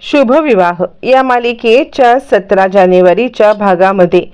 शुभविवाह या मालिकेच्या 17 जानेवारीच्या भागामध्ये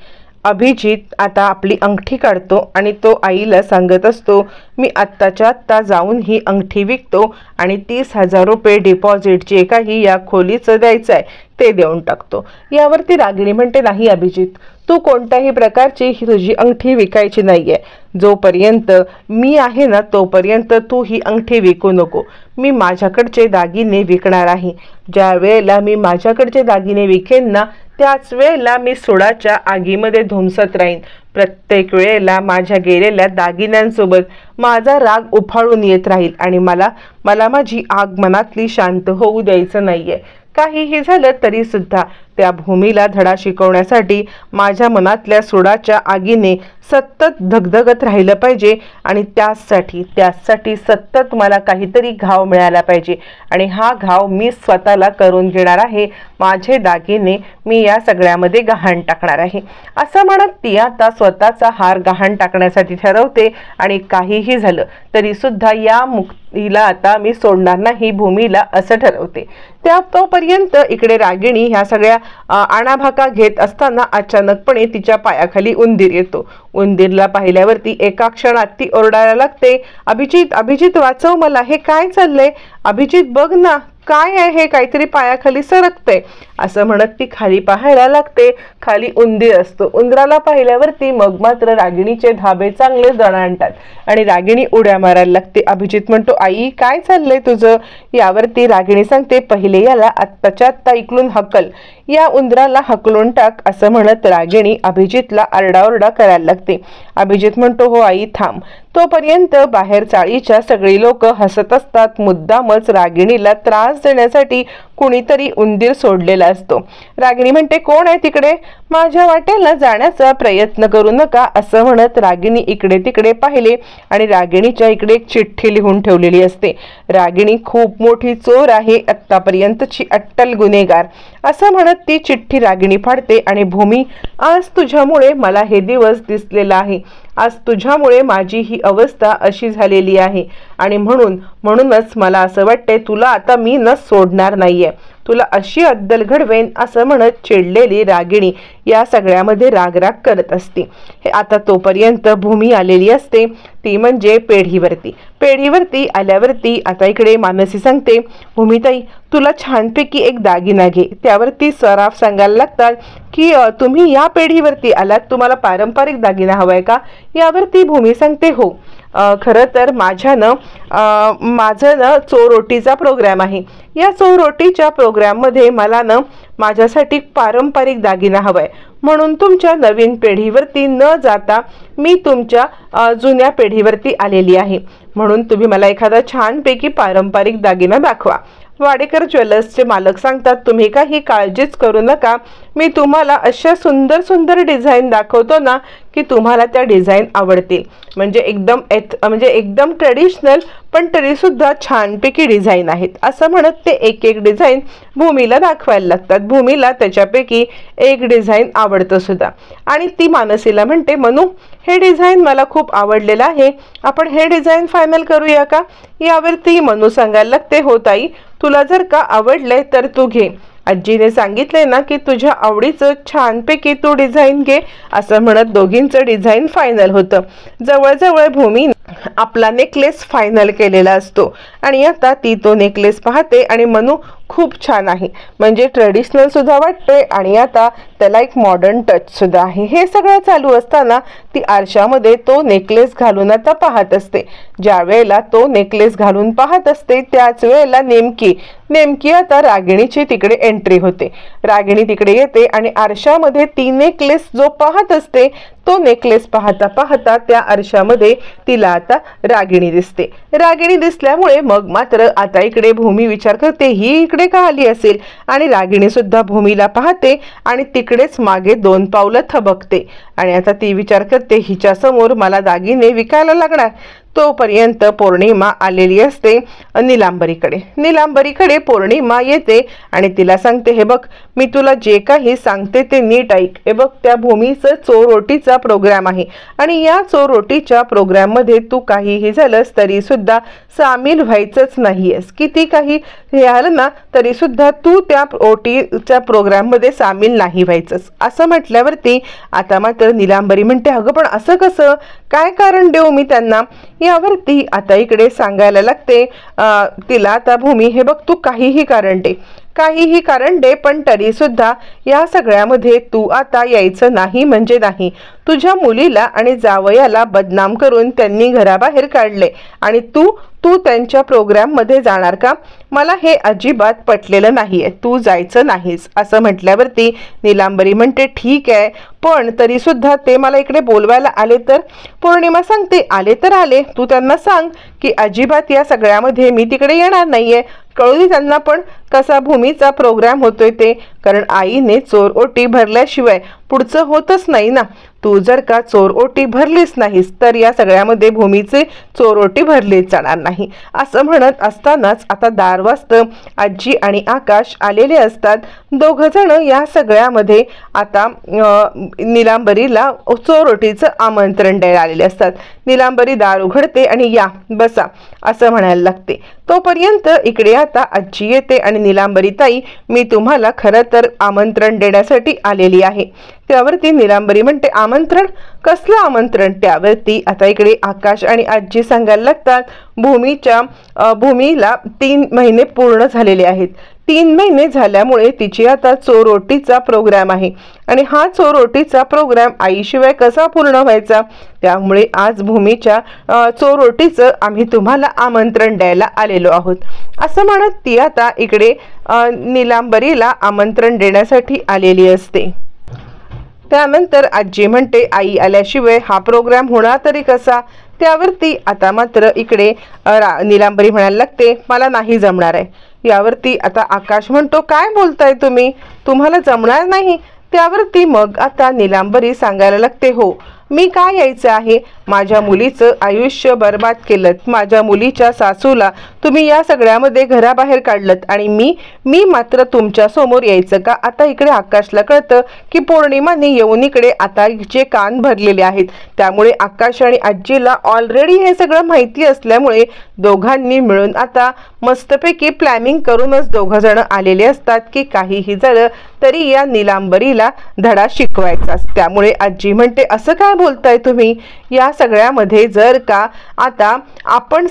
अभिजित आता आपली अंगठी काढतो आणि तो आईला सांगत असतो, मी आत्ताच्या आत्ता जाऊन ही अंगठी विकतो आणि 30,000 रुपये डिपॉझिट जे काही या खोलीचं द्यायचं आहे ते देऊन टाकतो। यावरती रागिणी म्हणते, नाही अभिजित, तू कोणत्याही प्रकारची ही तुझी अंगठी विकायची नाहीये। जोपर्यंत मी आहे ना तोपर्यंत तू ही अंगठी विकू नको। मी माझ्याकडचे दागिने विकणार आहे। ज्या वेळेला मी माझ्याकडचे दागिने विकेन ना त्याच वेळेला मी सुडाच्या आगीमध्ये धुमसत राहीन। प्रत्येक वेळेला माझ्या गेलेल्या दागिन्यांसोबत माझा राग उफाळून येत राहील आणि मला माझी आग मनातली शांत होऊ द्यायचं नाहीये। काहीही झालं तरी सुद्धा त्या भूमीला धडा शिकवण्यासाठी माझ्या मनातल्या सुडाच्या आगीने सतत धगधगत राहिलं पाहिजे आणि त्यासाठी सतत मला काहीतरी घाव मिळाला पाहिजे आणि हा घाव मी स्वतःला करून घेणार आहे। माझे दागिने मी या सगळ्यामध्ये गहाण टाकणार आहे। असं म्हणत ती आता स्वतःचा हार गहाण टाकण्यासाठी ठरवते आणि काहीही झालं तरी सुद्धा या मुक्तीला आता मी सोडणार नाही भूमीला असं ठरवते। तोपर्यंत इकडे रागिणी ह्या सगळ्या आणाभाका घेत असताना अचानकपणे तिच्या पायाखाली उंदीर येतो। उंदीरला पाहिल्यावरती एका क्षणात ती ओरडायला लागते, अभिजित अभिजित वाचव मला, हे काय चाललंय? अभिजित बघ ना, काय आहे हे? काहीतरी पायाखाली सरकते। असं म्हणत ती खाली पाहायला लागते। खाली उंदीर असतो। उंदराला पाहिल्यावरती मग मात्र रागिणीचे धाबे चांगले दणाणतात आणि रागिणी उड्या मारायला लागते। अभिजित म्हणतो, आई काय चाललंय तुझं? यावरती रागिणी सांगते, पहिले याला आत्ताच्या आत्ता इकडून हकल, या उंदराला हकलून टाक। असं म्हणत रागिणी अभिजितला आरडाओरडा करायला लागते। अभिजित म्हणतो, हो आई थांब। तोपर्यंत बाहेर चाळीच्या सगळी लोक हसत असतात। मुद्दामच रागिणीला त्रास देण्यासाठी कुणीतरी उंदीर सोडलेला असतो। रागिणी म्हणते, कोण आहे तिकडे? माझ्या वाटेला जाण्याचा प्रयत्न करू नका। असं म्हणत रागिणी इकडे तिकडे पाहिले आणि रागिणीच्या इकडे एक चिठ्ठी लिहून ठेवलेली असते। रागिणी खूप मोठी चोर आहे, आत्तापर्यंतची अट्टल गुन्हेगार। असं म्हणत ती चिठ्ठी रागिणी फाडते आणि भूमी, आज तुझ्यामुळे मला हे दिवस दिसलेला आहे। आज तुझ्यामुळे माझी ही अवस्था अशी झालेली आहे आणि म्हणूनच मला असं वाटतंय तुला आता मी न सोडणार नाहीये, तुला अशी अद्दल घडवेन। असं म्हणत चिडलेली रागिणी या सगळ्यामध्ये रागराग करत असते। हे आता तोपर्यंत भूमी आलेली असते, ती म्हणजे पेढीवरती आल्यावरती आता इकडे मानसी सांगते, भूमीताई तुला छानपैकी एक दागिना घे। त्यावरती सराफ सांगायला लागतात की तुम्ही या पेढीवरती आलात, तुम्हाला पारंपरिक दागिना हवाय का? यावरती भूमी सांगते, हो खरं तर माझं चोरोटीचा प्रोग्राम आहे। या चोरोटीच्या प्रोग्राममध्ये मला माझ्यासाठी पारंपरिक दागिना हवाय, म्हणून तुमच्या नवीन पेढीवरती न जाता मी तुमच्या जुन्या पेढीवरती आलेली आहे। म्हणून तुम्ही मला एखादा छानपैकी पारंपरिक दागिना दाखवा। वाडेकर ज्वेलर्सचे मालक सांगतात, तुम्ही काही काळजीच करू नका, मी तुम्हाला अशा सुंदर सुंदर डिझाईन दाखवतो ना की तुम्हाला त्या डिझाईन आवडतील। म्हणजे एकदम ट्रेडिशनल पण तरी सुद्धा छानपैकी डिझाईन आहेत। असं म्हणत ते एक एक डिझाईन भूमीला दाखवायला लागतात। भूमीला त्याच्यापैकी एक डिझाईन आवडतं सुद्धा आणि ती मानसीला म्हणते, मनू हे डिझाईन मला खूप आवडलेलं आहे, आपण हे डिझाईन फायनल करूया का? यावरती मनू सांगायला लागते, हो ताई, तुला जर का आवडलंय तर तू घे। आजीने सांगितले ना की तुझ्या आवडीचं छानपैकी तू डिझाईन घे। असं म्हणत दोघींचं डिझाईन फायनल होतं। जवळजवळ भूमी आपला नेकलेस फायनल केलेला असतो आणि आता ती तो नेकलेस पाहते आणि मनू खूप छान आहे, म्हणजे ट्रेडिशनल सुद्धा वाटते आणि आता त्याला एक मॉडर्न टच सुद्धा आहे। हे सगळं चालू असताना ती आरशामध्ये तो नेकलेस घालून आता पाहत असते। ज्या वेळेला तो नेकलेस घालून पाहत असते त्याच वेळेला नेमकी आता रागिणीची तिकडे एंट्री होते। रागिणी तिकडे येते आणि आरशामध्ये ती नेकलेस जो पाहत असते तो नेकलेस पाहता पाहता त्या आरशामध्ये तिला आता रागिणी दिसते। रागिणी दिसल्यामुळे मग मात्र आता इकडे भूमी विचार करते, ही इकडे का आली असेल? आणि रागिणी सुद्धा भूमीला पाहते आणि तिकडेच मागे 2 पावलं थबकते आणि आता ती विचार करते, हिच्या समोर मला दागिने विकायला लागणार? तोपर्यंत पौर्णिमा आलेली असते नीलांबरीकडे पौर्णिमा येते आणि तिला सांगते, हे बघ मी तुला जे काही सांगते ते नीट ऐक. हे बघ त्या भूमीचं चोरोटीचा प्रोग्राम आहे आणि या चोरोटीच्या प्रोग्राम मध्ये तू काहीही झालंस तरी सुद्धा सामील व्हायचंच नाहीयेस. किती काही हे आलं ना तरी सुद्धा तू त्या ओटीच्या प्रोग्राम मध्ये सामील नाही व्हायचंस. असं म्हटल्यावरती आता मात्र नीलांबरी म्हणते, अगं पण असं कसं, काय कारण देऊ मी त्यांना. यावरती आता इकडे सांगायला लागते तिला आता भूमी, हे बघ तू काहीही कारण दे पण तरी सुद्धा या सगळ्यामध्ये तू आता यायचं नाही म्हणजे नाही. तुझ्या मुलीला आणि जावयाला बदनाम करून त्यांनी घराबाहेर काढले आणि तू त्यांच्या प्रोग्राम मध्ये जाणार का. मला हे अजिबात पटलेलं नाहीये, तू जायचं नाहीस. असं म्हटल्यावरती नीलांबरी म्हणते, ठीक आहे पण तरी सुद्धा ते मला इकडे बोलवायला आले तर. पौर्णिमा सांगते, आले तर आले, तू त्यांना सांग की अजिबात या सगळ्यामध्ये मी तिकडे येणार नाहीये. कळू दे त्यांना पण कसा भूमीचा प्रोग्राम होतोय ते, कारण आईने चोर ओटी भरल्याशिवाय पुढचं होतच नाही ना. तू जर का चोर ओटी भरलीच नाहीस तर या सगळ्यामध्ये भूमीचे चोर ओटी भरलीच जाणार नाही. असं म्हणत असतानाच आता दार वाजतं. आजी आणि आकाश आलेले असतात. दोघ जण या सगळ्यामध्ये आता नीलांबरीला चोर ओटीचं आमंत्रण द्यायला आलेले असतात. नीलांबरी दार उघडते आणि या बसा असं म्हणायला लागते. तोपर्यंत इकडे आता आजी येते आणि नीलांबरी ताई, मी तुम्हाला खरं तर आमंत्रण देण्यासाठी आलेली आहे. त्यावरती नीलांबरी म्हणते, आमंत्रण, कसलं आमंत्रण. त्यावरती आता इकडे आकाश आणि आजी सांगायला लागतात, भूमीला 3 महिने पूर्ण झालेले आहेत. 3 महिने झाल्यामुळे तिची आता चोरोटीचा प्रोग्राम आहे आणि हा चोरोटीचा प्रोग्राम आईशिवाय कसा पूर्ण व्हायचा. त्यामुळे आज भूमीच्या चोरोटीचं आम्ही तुम्हाला आमंत्रण द्यायला आलेलो आहोत. असं म्हणत ती आता इकडे नीलांबरीला आमंत्रण देण्यासाठी आलेली असते. त्यानंतर आजी म्हणते, आई आल्याशिवाय हा प्रोग्राम होणार तरी कसा. त्यावरती आता मात्र इकडे नीलांबरी म्हणायला लागते, मला नाही जमणार आहे. यावरती आता आकाश म्हणतो, काय बोलताय तुम्ही, तुम्हाला जमणार नाही. त्यावरती मग आता नीलांबरी सांगायला लागते, हो मी काय यायचं आहे. माझ्या मुलीचं आयुष्य बर्बाद केलं, माझ्या मुलीच्या सासूला तुम्ही या सगळ्यामध्ये घराबाहेर काढलत आणि मी मात्र तुमच्या समोर यायचं का. आता इकडे आकाशला कळतं की पौर्णिमाने येऊन इकडे आता जे कान भरलेले आहेत. त्यामुळे आकाश आणि आजीला ऑलरेडी हे सगळं माहिती असल्यामुळे दोघांनी मिळून आता मस्तपैकी प्लॅनिंग करूनच दोघ जण आलेले असतात की काहीही झालं तरी या नीलांबरीला धडा शिकवायचाच. त्यामुळे आजी म्हणते, असं काय बोलताय तुम्ही. या सगळ्यामध्ये जर का आता आपण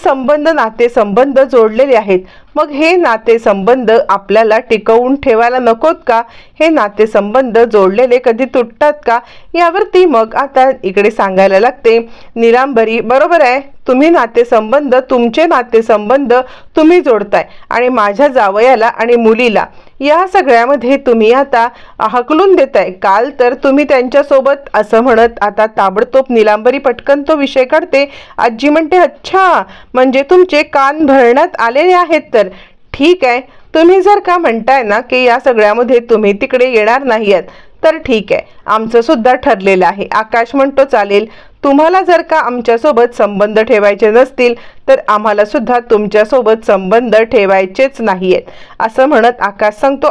नातेसंबंध जोडलेले आहेत, मग हे नातेसंबंध आपल्याला टिकवून ठेवायला नकोत का. हे नातेसंबंध जोडलेले कधी तुटतात का. यावरती मग आता इकडे सांगायला लागते नीलांबरी, बरोबर आहे, तुमचे नातेसंबंध तुम्ही जोडताय आणि माझ्या जावयाला आणि मुलीला या सगळ्यामध्ये तुम्ही आता हकलून देताय. काल तर तुम्ही त्यांच्यासोबत, असं म्हणत आता ताबडतोब नीलांबरी पटकन तो विषय काढते. आजी म्हणते, अच्छा म्हणजे तुमचे कान भरण्यात आलेले आहेत. तर ठीक आहे, तुम्ही जर का म्हणताय ना की या सगळ्यामध्ये तुम्ही तिकडे येणार नाहीत तर ठीक आहे, आमचं सुद्धा ठरलेलं आहे. आकाश म्हणतो, चालेल, तुम्हाला जर का आमच्यासोबत संबंध ठेवायचे नसतील तर आम्हाला सुद्धा तुमच्यासोबत संबंध ठेवायचेच नाहीयेत. असं म्हणत आकाश सांगतो,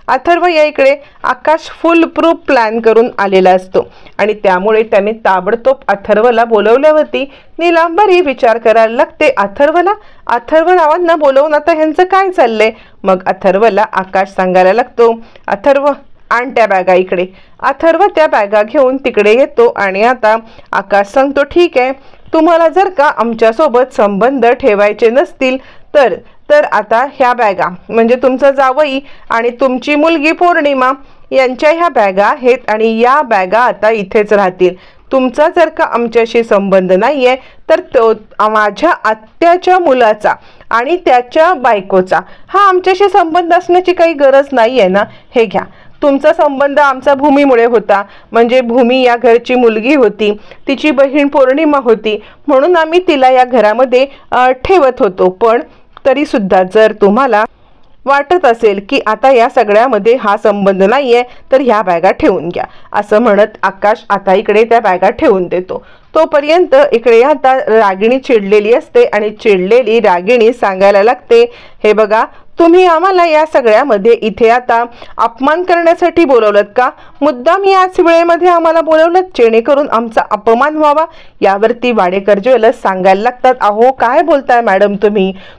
अथर्व या इकडे. आकाश फुल प्रूफ प्लॅन करून आलेला असतो आणि त्यामुळे त्याने ताबडतोब अथर्वला बोलवल्यावरती नीलांबरी विचार करायला लागते, अथर्व नावांना बोलवून आता ह्यांचं काय चाललंय. मग अथर्वला आकाश सांगायला लागतो, अथर्व आण त्या बॅगा इकडे. अथर्व त्या बॅगा घेऊन तिकडे येतो आणि आता आकाश सांगतो, ठीक आहे, तुम्हाला जर का आमच्यासोबत संबंध ठेवायचे नसतील तर आता ह्या बॅगा म्हणजे तुमचा जावई आणि तुमची मुलगी पौर्णिमा यांच्या ह्या बॅगा आहेत आणि या बॅगा आता इथेच राहतील. तुमचा जर का आमच्याशी संबंध नाहीये तर तो माझ्या आत्याच्या मुलाचा आणि त्याच्या बायकोचा हा आमच्याशी संबंध असण्याची काही गरज नाहीये ना. हे घ्या, तुमचा संबंध आमचा भूमीमुळे होता, म्हणजे भूमी या घरची मुलगी होती, तिची बहीण पौर्णिमा होती म्हणून आम्ही तिला या घरामध्ये ठेवत होतो. पण तरी सुद्धा जर तुम्हाला वाटत असेल की आता या सगळ्यामध्ये हा संबंध नाहीये तर ह्या बॅगा ठेवून घ्या. असं म्हणत आकाश आता इकडे त्या बॅगा ठेवून देतो. तोपर्यंत इकडे आता रागिणी चिडलेली असते आणि चिडलेली रागिणी सांगायला लागते, हे बघा तुम्ही आम्हाला या सगळ्यामध्ये इथे आता अपमान करण्यासाठी बोलवलत का? मुद्दाम याच वेळेमध्ये आम्हाला बोलवलत जेणेकरून आमचा अपमान व्हावा? यावरती वाडेकर ज्वेलर्स सांगायला लागतात, अहो काय बोलताय मॅडम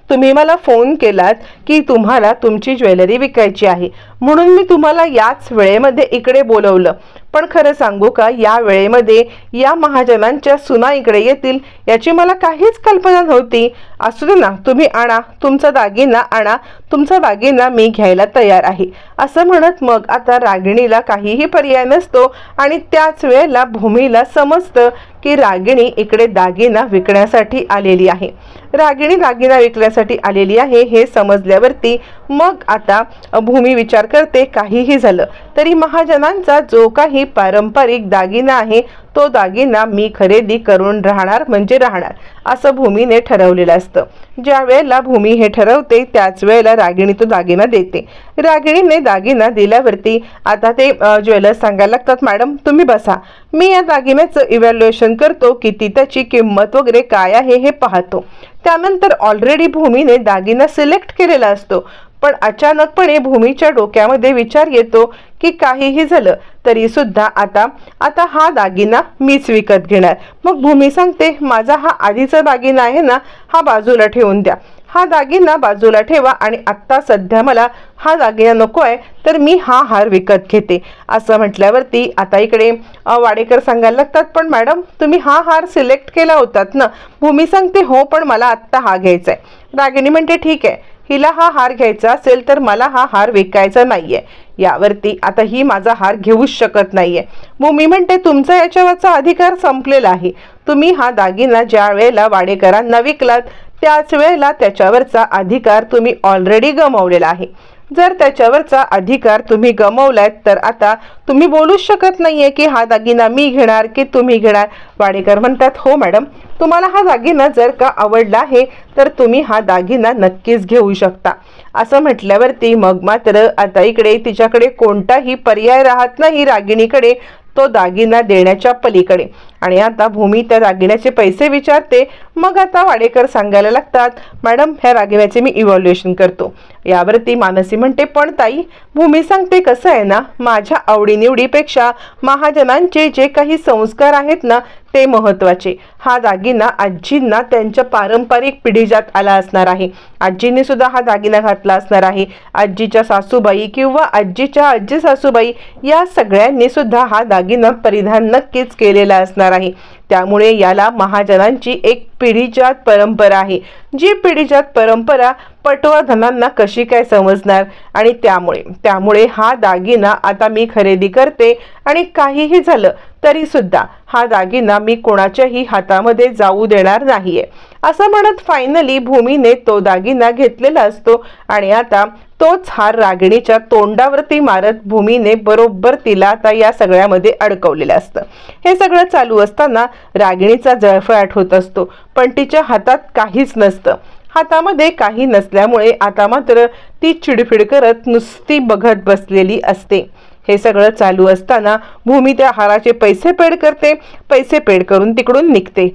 तुम्ही मला फोन केलात की तुम्हाला तुमची ज्वेलरी विकायची आहे म्हणून मी तुम्हाला याच वेळेमध्ये इकडे बोलवलं, पण खरं सांगू का या वेळेमध्ये या महाजनांच्या सुना इकडे येतील याची मला काहीच कल्पना नव्हती. असू दे ना, तुम्ही आणा तुमचा दागिना आणा, तुमचा दागिना मी घ्यायला तयार आहे असं म्हणत मग आता रागिणीला काहीही पर्याय नसतो आणि त्याच वेळेला भूमीला समजतं की रागिणी इकडे दागिना विकण्यासाठी आलेली आहे. रागिणी दागिना विकण्यासाठी आलेली आहे हे समजल्यावरती मग आता भूमी विचार करते, काहीही झालं तरी महाजनांचा जो काही पारंपरिक दागिना आहे तो दागिना मी खरेदी करून राहणार म्हणजे राहणार असं भूमीने ठरवलेलं असतं. ज्या वेळेला भूमी हे ठरवते त्याच वेळेला रागिणी तो दागिना देते. रागिणीने दागिना दिल्यावरती आता ते ज्वेलर्स सांगायला लागतात, मॅडम तुम्ही बसा, मी या दागिन्याचं इव्हॅल्युएशन करतो, किती त्याची किंमत वगैरे काय आहे हे पाहतो. त्यानंतर ऑलरेडी भूमीने दागिना सिलेक्ट केलेला असतो, पण अचानकपणे भूमीच्या डोक्यामध्ये विचार येतो की काहीही झालं तरी सुद्धा आता हा दागिना मीच विकत घेणार. मग भूमी सांगते, माझा हा आधीचा दागिना आहे ना हा बाजूला ठेवून द्या, हा दागिना बाजूला ठेवा आणि आत्ता सध्या मला हा दागिना नको आहे तर मी हा हार विकत घेते असं म्हटल्यावरती आता इकडे वाडेकर सांगायला लागतात, पण मॅडम तुम्ही हा हार सिलेक्ट केला होतात ना? भूमी सांगते, हो पण मला आत्ता हा घ्यायचा आहे. रागिणी म्हणते, ठीक आहे, हिला हा हार घ्यायचा असेल तर मला हा हार विकायचा नाहीये. यावरती आता ही माझा हार घेऊच शकत नाहीये. भूमी म्हणते, तुमचा याच्यावरचा अधिकार संपलेला आहे. तुम्ही हा दागिना ज्या वेळेला वाडेकरांना विकलात त्याच वेळेला त्याच्यावरचा अधिकार तुम्ही ऑलरेडी गमावलेला आहे. जर त्याच्यावरचा अधिकार तुम्ही गमावलात तर आता तुम्ही बोलूच शकत नाहीये की हा दागिना मी घेणार की तुम्ही घेणार. वाडेकर म्हणतात, हो मॅडम, तुम्हाला हा दागिना जर का आवडला आहे तर तुम्ही हा दागिना नक्कीच घेऊ शकता असं म्हटल्यावरती मग मात्र आता इकडे तिच्याकडे कोणताही पर्याय राहत नाही रागिणीकडे तो दागिना देण्याच्या पलीकडे. आणि आता भूमी त्या दागिन्याचे पैसे विचारते. मग आता वाडेकर सांगायला लागतात, मॅडम ह्या दागिन्याचे मी इव्हॅल्युएशन करतो. यावरती मानसी म्हणते, पण ताई, भूमी सांगते, कसं आहे ना, माझ्या आवडीनिवडीपेक्षा महाजनांचे जे काही संस्कार आहेत ना ते महत्त्वाचे. हा दागिना आजींना त्यांच्या पारंपरिक पिढीजात आला असणार आहे. आजींनी सुद्धा हा दागिना घातला असणार आहे. आजीच्या सासूबाई किंवा आजीच्या आजी सासूबाई या सगळ्यांनी सुद्धा हा दागिना परिधान नक्कीच केलेला असणार आहे. त्यामुळे याला महाजनांची एक पिढीजात परंपरा आहे. जी पिढीजात परंपरा पटवर्धनांना कशी काय समजणार? आणि त्यामुळे हा दागिना आता मी खरेदी करते आणि काहीही झालं तरी सुद्धा हा दागिना मी कोणाच्याही हातामध्ये जाऊ देणार नाहीये असं म्हणत फायनली भूमीने तो दागिना घेतलेला असतो आणि आता तोच हार रागिणीच्या तोंडावरती मारत भूमीने बरोबर तिला आता या सगळ्यामध्ये अडकवलेलं असतं. हे सगळं चालू असताना रागिणीचा जळफळाट होत असतो, पण तिच्या हातात काहीच नसतं. हातामध्ये काही नसल्यामुळे आता मात्र ती चिडफिड करत नुसती बघत बसलेली असते. हे सगळं चालू असताना भूमी त्या हाराचे पैसे पेड करते. पैसे पेड करून तिकडून निघते.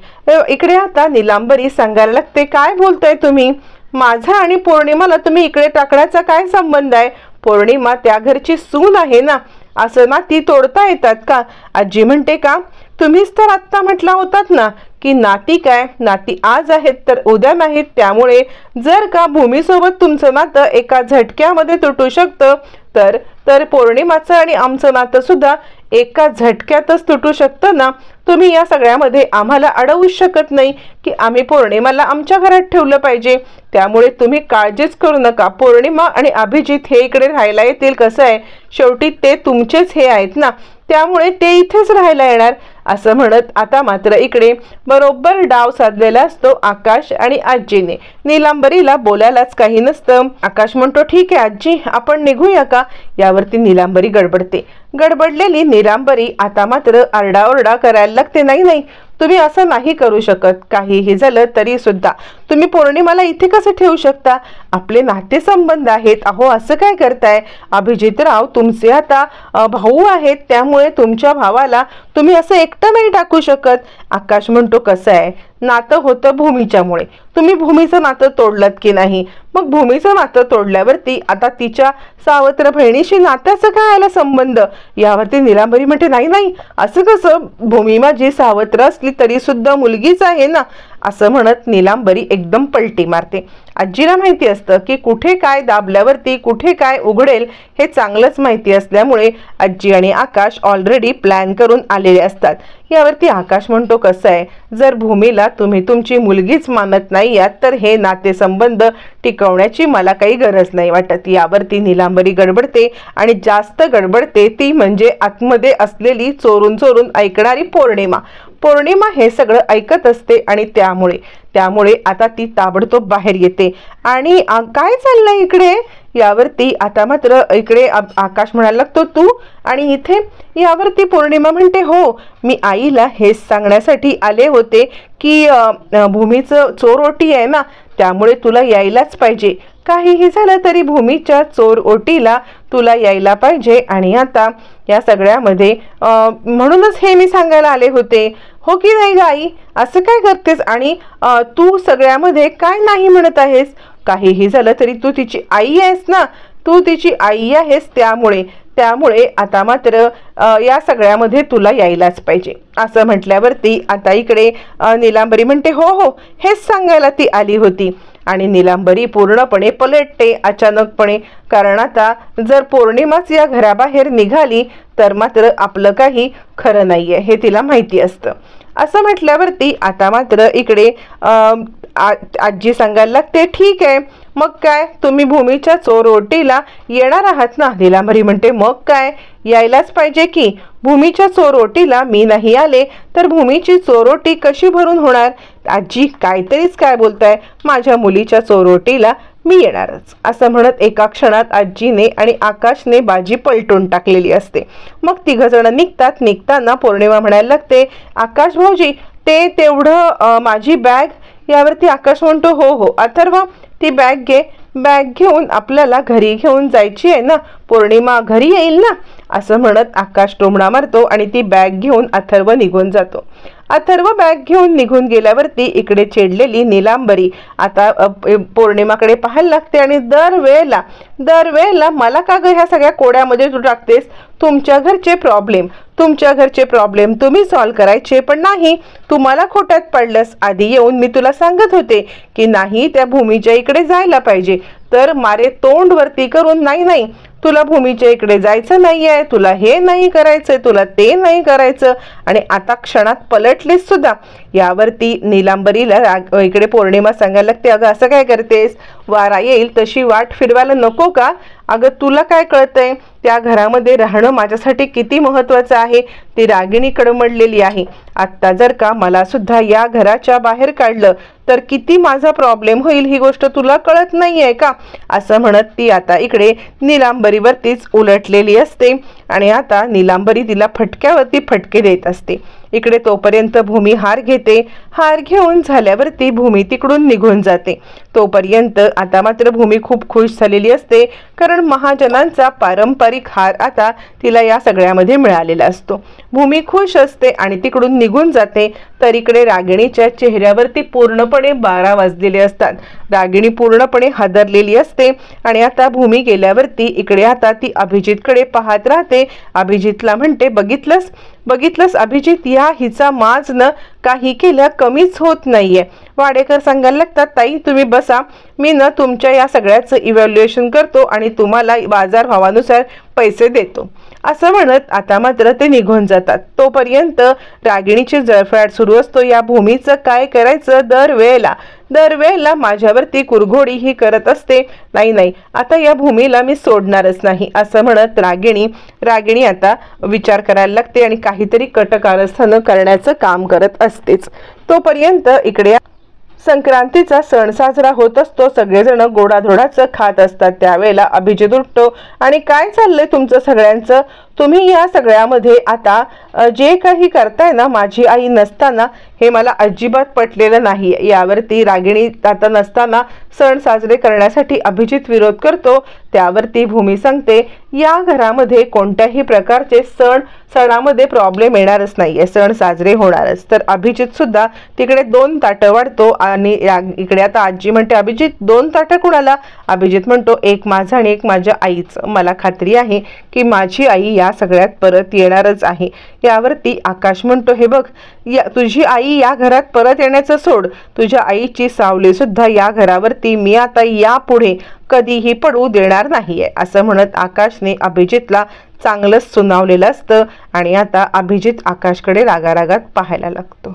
इकडे आता नीलांबरी सांगायला लागते, काय बोलताय तुम्ही? माझा आणि पौर्णिमाला तुम्ही इकडे टाकण्याचा काय संबंध आहे? पौर्णिमा त्या घरची सून आहे ना, असं ना ती तोडता येतात का? आजी म्हणते, का तुम्हीच तर आत्ता म्हटला होतात ना की नाती काय, नाती आज आहेत तर उद्या नाहीत. त्यामुळे जर का भूमीसोबत तुमचं नातं एका झटक्यामध्ये तुटू शकतं तर पौर्णिमाचं आणि आमचं नातं सुद्धा एका झटक्यातच तुटू शकतं ना. तुम्ही या सगळ्यामध्ये आम्हाला अडवूच शकत नाही की आम्ही पौर्णिमाला आमच्या घरात ठेवलं पाहिजे. त्यामुळे तुम्ही काळजीच करू नका. पौर्णिमा आणि अभिजित हे इकडे राहायला येतील. कसं आहे, शेवटी ते तुमचेच हे आहेत ना, त्यामुळे ते इथेच राहायला येणार असं म्हणत आता मात्र इकडे बरोबर डाव साधलेला असतो आकाश आणि आजीने. नीलांबरीला बोलायलाच काही नसतं. आकाश म्हणतो, ठीक आहे आजी, आपण निघूया का? यावरती नीलांबरी गडबडते. गडबडलेली नीलांबरी आता मात्र आरडाओरडा करायला लागते, नाही, तुम्ही असं नाही करू शकत. काहीही झालं तरी सुद्धा तुम्ही पौर्णिमाला इथे कसं ठेवू शकता? आपले नातेसंबंध आहेत. अहो असं काय करताय? अभिजितराव तुमचे आता भाऊ आहेत, त्यामुळे तुमच्या भावाला तुम्ही असं एकटं नाही टाकू शकत. आकाश म्हणतो कसं आहे, नातं होतं भूमीच्यामुळे. तुम्ही भूमीचं नातं तोडलत की नाही? मग भूमीचं नातं तोडल्यावरती आता तिच्या सावत्र बहिणीशी नात्याचं काय आला संबंध? यावरती नीलांबरी म्हणते नाही नाही, असं कसं? भूमी माझी सावत्र असली तरी सुद्धा मुलगीच आहे ना. असं म्हणत नीलांबरी एकदम पलटी मारते. आजीला माहिती असतं की कुठे काय दाबल्यावरती कुठे काय उघडेल हे चांगलंच माहिती असल्यामुळे आजी आणि आकाश ऑलरेडी प्लॅन करून आलेले असतात. यावरती आकाश म्हणतो कसं आहे, जर भूमीला तुम्ही तुमची मुलगीच मानत नाही यात तर हे नातेसंबंध टिकवण्याची मला काही गरज नाही वाटत. यावरती नीलांबरी गडबडते आणि जास्त गडबडते ती म्हणजे आतमध्ये असलेली चोरून चोरून ऐकणारी पौर्णिमा. पौर्णिमा हे सगळं ऐकत असते आणि त्यामुळे आता ती ताबडतोब बाहेर येते आणि काय चाललंय इकडे? यावरती आता मात्र इकडे आकाश म्हणायला लागतो तू आणि इथे? यावरती पौर्णिमा म्हणते हो, मी आईला हेच सांगण्यासाठी आले होते की भूमीचं चोर ओटी आहे ना, त्यामुळे तुला यायलाच पाहिजे. काहीही झालं तरी भूमीच्या चोर ओटीला तुला यायला पाहिजे आणि आता या सगळ्यामध्ये म्हणूनच हे मी सांगायला आले होते. हो की नाही ग आई? असं काय करतेस आणि तू सगळ्यामध्ये काय नाही म्हणत आहेस? काहीही झालं तरी तू तिची आई आहेस ना, तू तिची आई आहेस, त्यामुळे आता मात्र या सगळ्यामध्ये तुला यायलाच पाहिजे. असं म्हटल्यावरती आता इकडे नीलांबरी म्हणते हो हो, हेच सांगायला ती आली होती. आणि नीलांबरी पूर्णपणे पलटते अचानकपणे, कारण आता जर पौर्णिमाच या घराबाहेर निघाली तर मात्र आपलं काही खरं नाहीये हे तिला माहिती असतं. असं म्हटल्यावरती आता मात्र इकडे आजी सांगायला लागते ठीक आहे, मग काय तुम्ही भूमीच्या चोर ओटीला येणार आहात ना? नीलांबरी म्हणते मग काय, यायलाच पाहिजे की. भूमीच्या चोर ओटीला मी नाही आले तर भूमीची चोरोटी कशी भरून होणार? आजी काहीतरीच काय बोलताय, माझ्या मुलीच्या चोरोटीला मी येणारच. असं म्हणत एका क्षणात आजीने आणि आकाशने बाजी पलटून टाकलेली असते. मग तिघजण निघतात. निघताना पौर्णिमा म्हणायला लागते आकाश भाऊजी ते तेवढं माझी बॅग. यावरती आकाश म्हणतो हो हो अथर्व ती बॅग घे, बॅग घेऊन आपल्याला घरी घेऊन जायची आहे ना, पौर्णिमा घरी येईल ना. असं म्हणत आकाश टोमणा मारतो आणि ती बॅग घेऊन अथर्व निघून जातो. अथर्व बॅग घेऊन निघून गेल्यावरती इकडे चिडलेली नीलांबरी आता पौर्णिमाकडे पाहायला लागते आणि दरवेळेला मला का ग ह्या सगळ्या कोड्यामध्ये तू टाकतेस? तुमच्या घरचे प्रॉब्लेम तुम्ही सॉल्व्ह करायचे, पण नाही, तुम्हाला खोट्यात पडलंस. आधी येऊन मी तुला सांगत होते की नाही त्या भूमीच्या इकडे जायला पाहिजे, तर मारे तोंड वरती करून नाही तुला भूमीच्या इकडे जायचं नाहीये, तुला हे नाही करायचंय, तुला ते नाही करायचं, आणि आता क्षणात पलटलीस सुद्धा. यावरती नीलांबरीला इकडे पौर्णिमा सांगायला लागते अगं असं काय करतेस? वारा येईल तशी वाट फिरवायला नको का? अगं तुला काय कळतंय? त्या घरामध्ये राहणं माझ्यासाठी किती महत्त्वाचं आहे. ती रागिणी कडमडलेली आहे. आत्ता जर का मला सुद्धा या घराच्या बाहेर काढलं तर किती माझा प्रॉब्लेम होईल ही गोष्ट तुला कळत नाही आहे का? असं म्हणत ती आता इकडे नीलांबरीवरतीच उलटलेली असते आणि आता नीलांबरी तिला फटक्यावरती फटके देत असते. इकडे तोपर्यंत भूमी हार घेते. हार घेऊन झाल्यावरती भूमी तिकडून निघून जाते. तोपर्यंत आता मात्र भूमी खूप खुश झालेली असते, कारण महाजनांचा पारंपरिक हार आता तिला या सगळ्यामध्ये मिळालेला असतो. भूमी खुश असते आणि तिकडून निघून जाते. तर इकडे रागिणीच्या चेहऱ्यावरती पूर्णपणे 12 वाजलेले असतात. रागिणी पूर्णपणे हादरलेली असते आणि आता भूमी गेल्यावरती इकडे आता ती अभिजितकडे पाहत राहते. अभिजितला म्हणते बघितलंस अभिजित, या हिचा माज न काही केल्या कमीच होत नाहीये. वाडेकर सांगायला लागतात ताई तुम्ही बसा, मी न तुमच्या या सगळ्याचं इव्हॅल्युएशन करतो आणि तुम्हाला बाजार भावानुसार पैसे देतो. असं म्हणत आता मात्र ते निघून जातात. तोपर्यंत रागिणीची जळफळाट सुरू असतो. या भूमीचं काय करायचं? दरवेळेला माझ्यावरती कुरघोडी ही करत असते. नाही आता या भूमीला मी सोडणारच नाही. असं म्हणत रागिणी आता विचार करायला लागते आणि काहीतरी कटकारस्थान करण्याचं काम करत असतेच. तोपर्यंत इकडे संक्रांतीचा सण साजरा होत असतो. सगळेजण गोडाधोडाचं खात असतात. त्यावेळेला अभिजित उठतो आणि काय चाललंय तुमचं सगळ्यांचं? तुम्ही या सगळ्यामध्ये आता जे काही करताय ना, माझी आई नसताना हे मला अजिबात पटलेलं नाही। यावरती रागिणी आता नसताना सण साजरे करण्यासाठी अभिजित विरोध करतो। त्यावरती भूमी सांगते, या घरामध्ये कोणत्याही प्रकारचे सणामध्ये प्रॉब्लेम येणारच नाहीये, सण साजरे होणारच। तर अभिजित सुद्धा तिकडे 2 ताटं वाढतो आणि इकडे आता आजी म्हणते, अभिजित 2 ताटं कुणाला? अभिजित म्हणतो, एक माझं आणि एक माझ्या आईचं। मला खात्री आहे की माझी आई या सगळ्यात परत येणारच आहे। यावरती आकाश म्हणतो, हे बघ, तुझी आई या घरात परत येण्याचं सोड, तुझ्या आईची सावली सुद्धा या घरावरती मी आता यापुढे कधीही पडू देणार नाहीये, असं म्हणत आकाशने अभिजितला चांगलंच सुनावलेलं असतं। आणि आता अभिजित आकाशकडे रागारागात पाहायला लागतो।